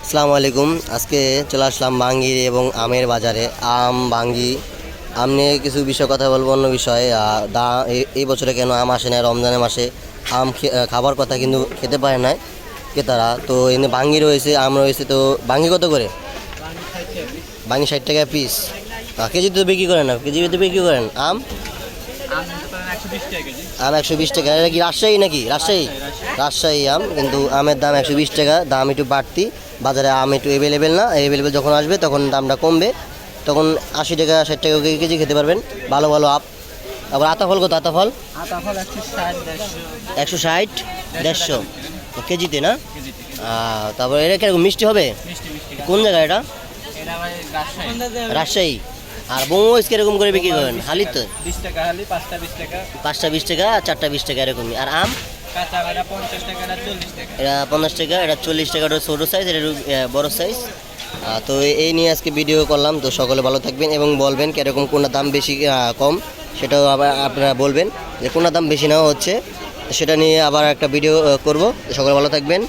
আসসালামু আলাইকুম। আজকে চলে আসলাম বাঙ্গির এবং আমের বাজারে। বাঙ্গি আম নিয়ে কিছু বিষয় কথা বলবো, অন্য বিষয়ে। এই বছরে কেন আম আসে না, রমজানের মাসে আম খাবার কথা কিন্তু খেতে পারে না ক্রেতারা। তো এমনি বাঙ্গি রয়েছে, আম রয়েছে। তো বাঙ্গি কত করে? বাঙ্গি 60 টাকা পিস। কেজিতে তো বিক্রি করেন না? কেজিতে বিক্রি করেন আম? আম 120 টাকা। এটা কি রাজশাহী নাকি? রাজশাহী আম, কিন্তু আমের দাম 120 টাকা। দাম একটু বাড়তি, বাজারে আম একটু অ্যাভেলেবেল না। অ্যাভেলেবেল যখন আসবে তখন দামটা কমবে, তখন 80 টাকা 60 টাকা কেজি খেতে পারবেন ভালো ভালো আম। আবার আতাফল কত? আতাফল 160 150 কেজিতে না? তারপর এটা কিরকম মিষ্টি হবে? কোন জায়গায় এটা? রাজশাহী। আর মরিচ কিরকম করে বিক্রি করেন? হালি তো 5টা 20 টাকা, 4টা 20 টাকা এরকমই। আর আম? এটা 50 টাকা, এটা 40 টাকা। ওটা ছোটো সাইজ, এটা বড় সাইজ। তো এই নিয়ে আজকে ভিডিও করলাম। তো সকলে ভালো থাকবেন এবং বলবেন কীরকম কোনটা দাম বেশি কম, সেটাও আবার আপনারা বলবেন যে কোনটা দাম বেশি নেওয়া হচ্ছে। সেটা নিয়ে আবার একটা ভিডিও করব। সকলে ভালো থাকবেন।